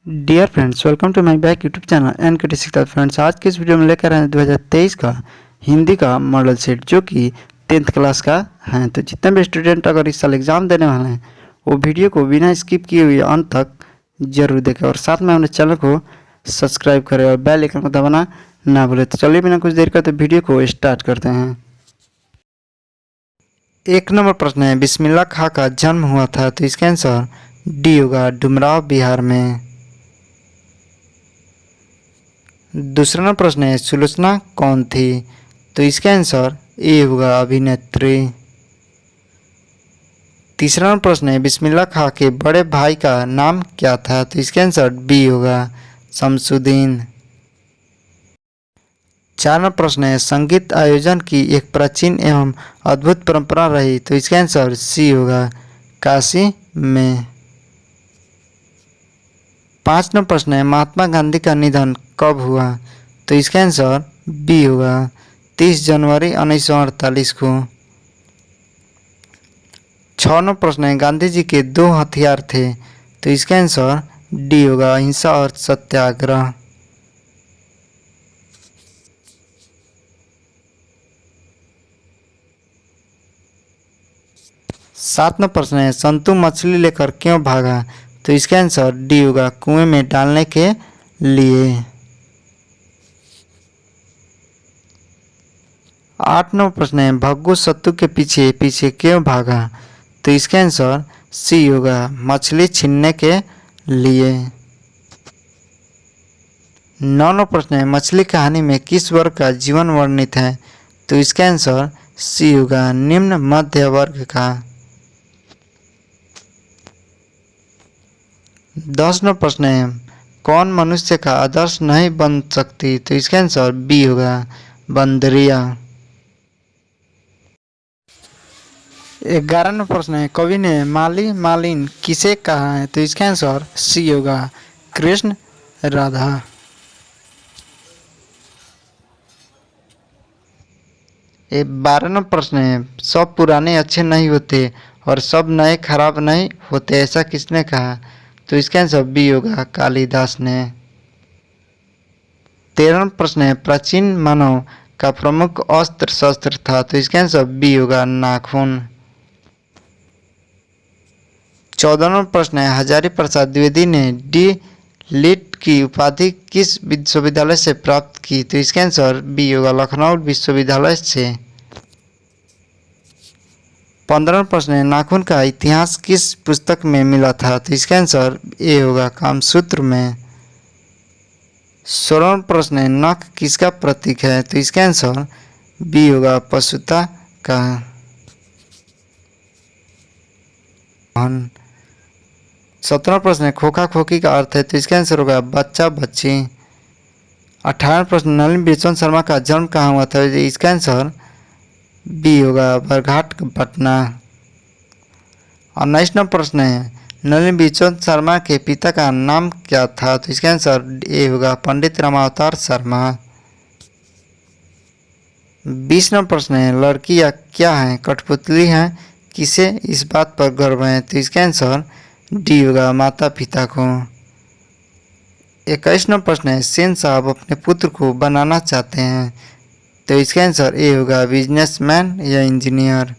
Dear friends, welcome to my back YouTube channel NKT सिक्सता। Friends, आज के इस वीडियो में लेकर आए हैं 2023 का हिंदी का मॉडल सेट जो कि 10th क्लास का है। तो जितने भी स्टूडेंट अगर इस साल एग्ज़ाम देने वाले हैं वो वीडियो को बिना स्किप किए हुए अंत तक जरूर देखें और साथ में अपने चैनल को सब्सक्राइब करें और बेल आइकन को दबाना ना भूलें। तो चलिए बिना कुछ देर करते वीडियो को स्टार्ट करते हैं। एक नंबर प्रश्न है, बिस्मिल्लाह खां का जन्म हुआ था, तो इसका आंसर डी होगा, डुमराव बिहार में। दूसरा नंबर प्रश्न है, सुलोचना कौन थी, तो इसका आंसर ए होगा, अभिनेत्री। तीसरा नंबर प्रश्न है, बिस्मिल्लाह खां के बड़े भाई का नाम क्या था, तो इसका आंसर बी होगा, शमसुद्दीन। चार नंबर प्रश्न है, संगीत आयोजन की एक प्राचीन एवं अद्भुत परंपरा रही, तो इसका आंसर सी होगा, काशी में। पाँच नंबर प्रश्न है, महात्मा गांधी का निधन कब हुआ, तो इसका आंसर बी होगा, 30 जनवरी 1948 को। 6 नंबर प्रश्न है, गांधी जी के दो हथियार थे, तो इसका आंसर डी होगा, अहिंसा और सत्याग्रह। 7 नंबर प्रश्न है, संतु मछली लेकर क्यों भागा, तो इसका आंसर डी होगा, कुएं में डालने के लिए। 8 नंबर प्रश्न है, भग्गू सत्तू के पीछे पीछे क्यों भागा, तो इसका आंसर सी होगा, मछली छीनने के लिए। 9 नंबर प्रश्न है, मछली कहानी में किस वर्ग का जीवन वर्णित है, तो इसका आंसर सी होगा, निम्न मध्य वर्ग का। 10 नंबर प्रश्न है, कौन मनुष्य का आदर्श नहीं बन सकती, तो इसका आंसर बी होगा, बंदरिया। 11 नंबर प्रश्न है, कवि ने माली मालिन किसे कहा है, तो इसका आंसर सी होगा, कृष्ण राधा। 12 नंबर प्रश्न है, सब पुराने अच्छे नहीं होते और सब नए खराब नहीं होते, ऐसा किसने कहा, तो इसका आंसर बी होगा, कालिदास ने। 13 नंबर प्रश्न है, प्राचीन मानव का प्रमुख अस्त्र शस्त्र था, तो इसका आंसर बी होगा, नाखून। 14 नंबर प्रश्न है, हजारी प्रसाद द्विवेदी ने डी लिट की उपाधि किस विश्वविद्यालय से प्राप्त की, तो इसका आंसर बी होगा, लखनऊ विश्वविद्यालय से। 15 प्रश्न है, नाखून का इतिहास किस पुस्तक में मिला था, तो इसका आंसर ए होगा, कामसूत्र में। 16 प्रश्न है, नख किसका प्रतीक है, तो इसका आंसर बी होगा, पशुता का। 17 प्रश्न है, खोखा खोखी का अर्थ है, तो इसका आंसर होगा, बच्चा बच्ची। 18 प्रश्न, नलिनी बिरचौन शर्मा का जन्म कहाँ हुआ था, इसका आंसर बी होगा, बरघाट पटना। 19 नंबर प्रश्न है, नलिनी बिरचौन शर्मा के पिता का नाम क्या था, तो इसका आंसर ए होगा, पंडित रामावतार शर्मा। 20 नंबर प्रश्न है, लड़कियां क्या हैं, कठपुतली हैं, किसे इस बात पर गर्व है, तो इसका आंसर डी होगा, माता पिता को। 21 नंबर प्रश्न है, सेन साहब अपने पुत्र को बनाना चाहते हैं, तो इसका आंसर ए होगा, बिजनेसमैन या इंजीनियर।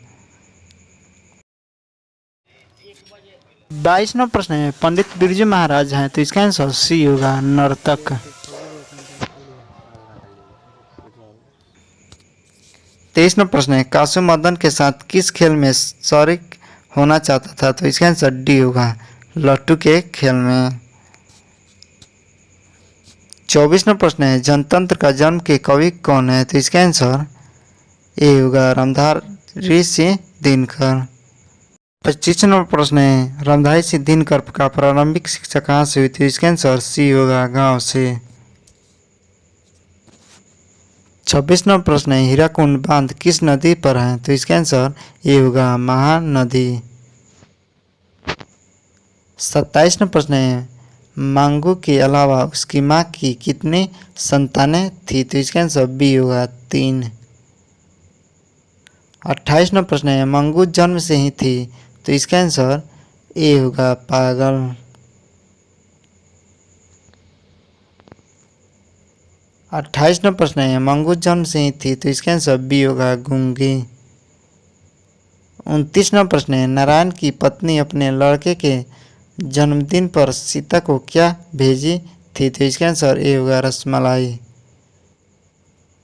22 नंबर प्रश्न है, पंडित बिरजू महाराज हैं, तो इसका आंसर सी होगा, नर्तक। 23 नंबर प्रश्न है, कासु मदन के साथ किस खेल में शरीक होना चाहता था, तो इसका आंसर डी होगा, लट्टू के खेल में। 24 नंबर प्रश्न है, जनतंत्र का जन्म के कवि कौन है, तो इसका आंसर ए होगा, रामधारी सिंह दिनकर। 25 नंबर प्रश्न है, रामधारी सिंह दिनकर का प्रारंभिक शिक्षा कहाँ से हुई थी, इसका आंसर सी होगा, गांव से। 26 नंबर प्रश्न है, हीराकुंड बांध किस नदी पर है, तो इसका आंसर ए होगा, महानदी। 27 नंबर प्रश्न है, मांगू के अलावा उसकी माँ की कितनी संतानें थी, तो इसका आंसर बी होगा, 3। 28 नंबर प्रश्न है, मंगू जन्म से ही थी, तो इसका आंसर ए होगा, पागल। 28वां प्रश्न है मंगू जन्म से ही थी, तो इसका आंसर बी होगा गूंगी। 29वां प्रश्न है नारायण की पत्नी अपने लड़के के जन्मदिन पर सीता को क्या भेजी थी, तो इसका आंसर ए होगा रसमलाई।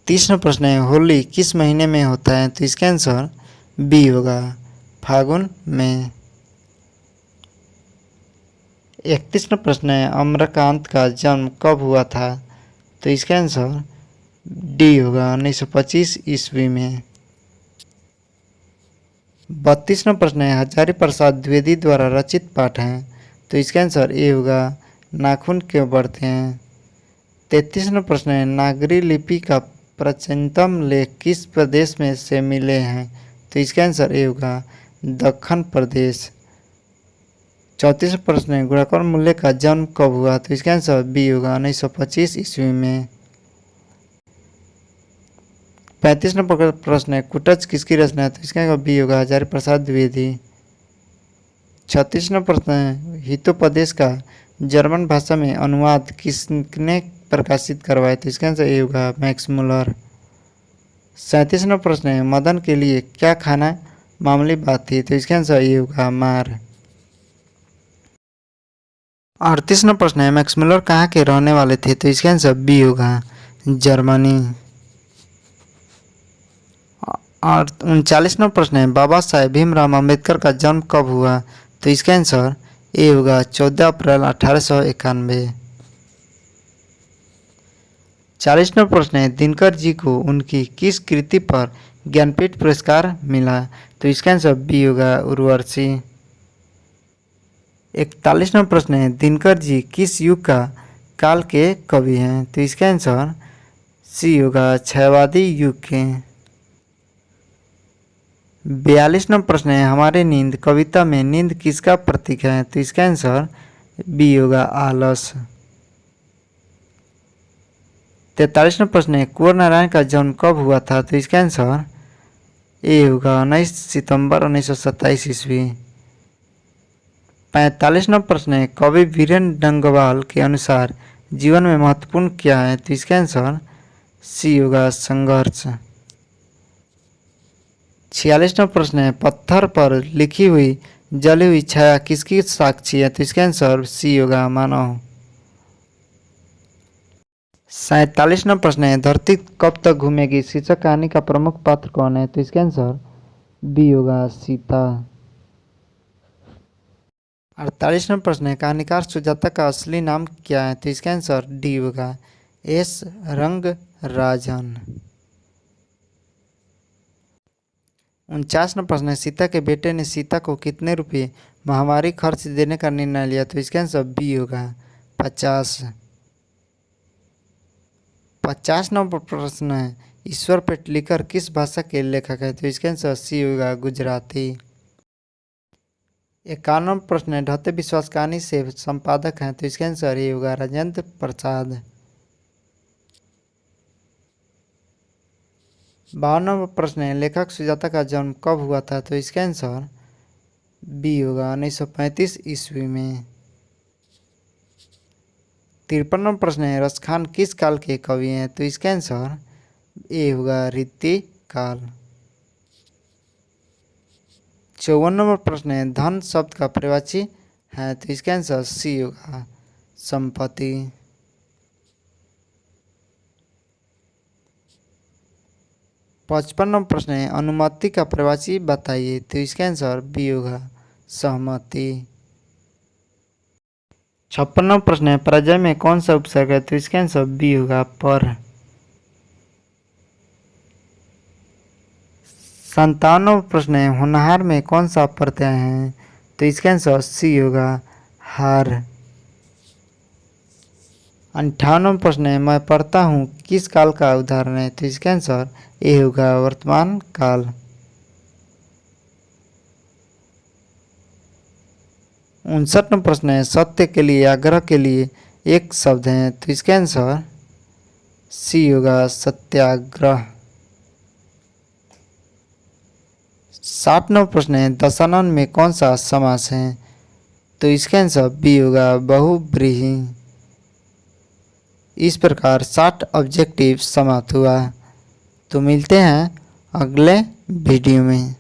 30वां प्रश्न है होली किस महीने में होता है, तो इसका आंसर बी होगा फागुन में। 31वां प्रश्न है अम्रकांत का जन्म कब हुआ था, तो इसका आंसर डी होगा 1925 ईस्वी में। 32वां प्रश्न है हजारी प्रसाद द्विवेदी द्वारा रचित पाठ है, तो इसका आंसर ए होगा नाखून क्यों बढ़ते हैं। 33वां प्रश्न है नागरी लिपि का प्राचीनतम लेख किस प्रदेश में से मिले हैं, तो इसका आंसर ए होगा दक्खन प्रदेश। 34वां प्रश्न है गुणाकर मूल्य का जन्म कब हुआ, तो इसका आंसर बी होगा 1925 ईस्वी में। 35वां प्रश्न है कुटच किसकी रचना है, तो इसका आंसर बी होगा हजारी प्रसाद द्विवेदी। 36वां प्रश्न है हितोपदेश का जर्मन भाषा में अनुवाद किसने प्रकाशित करवाया, तो इसका आंसर ए होगा मैक्स मुलर। 37वां प्रश्न है मदन के लिए क्या खाना मामूली बात थी, तो इसका आंसर ए होगा मार। 38वां प्रश्न है मैक्स मुलर कहाँ के रहने वाले थे, तो इसका आंसर बी होगा जर्मनी। और 39वां प्रश्न है बाबा साहेब भीमराव अम्बेडकर का जन्म कब हुआ, तो इसका आंसर ए होगा 14 अप्रैल 1891। 40वां प्रश्न है दिनकर जी को उनकी किस कृति पर ज्ञानपीठ पुरस्कार मिला, तो इसका आंसर बी होगा उर्वशी। 41वां प्रश्न है दिनकर जी किस युग का काल के कवि हैं, तो इसका आंसर सी होगा क्षयवादी युग के। 42वां प्रश्न है हमारे नींद कविता में नींद किसका प्रतीक है, तो इसका आंसर बी होगा आलस। 43वां प्रश्न है कुंवर नारायण का जन्म कब हुआ था, तो इसका आंसर ए होगा 19 सितंबर 1927 ईस्वी। 45वां प्रश्न है कवि वीरेंद्र डंगवाल के अनुसार जीवन में महत्वपूर्ण क्या है, तो इसका आंसर सी होगा संघर्ष। 46वां प्रश्न है पत्थर पर लिखी हुई जली हुई छाया किसकी साक्षी है, तो इसका आंसर सी होगा मानव। 47वां प्रश्न है धरती कब तक घूमेगी शीर्षक कहानी का प्रमुख पात्र कौन है, तो इसका आंसर बी होगा सीता। 48वां प्रश्न है कहानीकार सुजाता का असली नाम क्या है, तो इसका आंसर डी होगा एस रंगराजन। 49वां प्रश्न है सीता के बेटे ने सीता को कितने रुपये महामारी खर्च देने का निर्णय लिया, तो इसका आंसर बी होगा 50। 50वां प्रश्न है ईश्वर पेटलीकर किस भाषा के लेखक है, तो इसका आंसर सी होगा गुजराती। 51वां प्रश्न है ढते विश्वास कहानी से संपादक हैं, तो इसका आंसर ये होगा राजेंद्र प्रसाद। 52वां प्रश्न है लेखक सुजाता का जन्म कब हुआ था, तो इसका आंसर बी होगा 1935 ईस्वी में। 53वां प्रश्न है रसखान किस काल के कवि हैं, तो इसका आंसर ए होगा रीति काल। 54वां प्रश्न है धन शब्द का प्रवाची है, तो इसका आंसर सी होगा संपत्ति। 55वां प्रश्न है अनुमति का प्रवाची बताइए, तो इसका आंसर बी होगा सहमति। 56वां प्रश्न है पराजय में कौन सा उपसर्ग है, तो इसका आंसर बी होगा पर। 57वां प्रश्न है होनहार में कौन सा प्रत्यय है, तो इसका आंसर सी होगा हार। 58वां प्रश्न है मैं पढ़ता हूँ किस काल का उदाहरण है, तो इसका आंसर ए होगा वर्तमान काल। 59वां प्रश्न है सत्य के लिए आग्रह के लिए एक शब्द है, तो इसका आंसर सी होगा सत्याग्रह। 60वां प्रश्न है दशानन में कौन सा समास है, तो इसका आंसर बी होगा बहुव्रीहि। इस प्रकार 60 ऑब्जेक्टिव समाप्त हुआ। तो मिलते हैं अगले वीडियो में।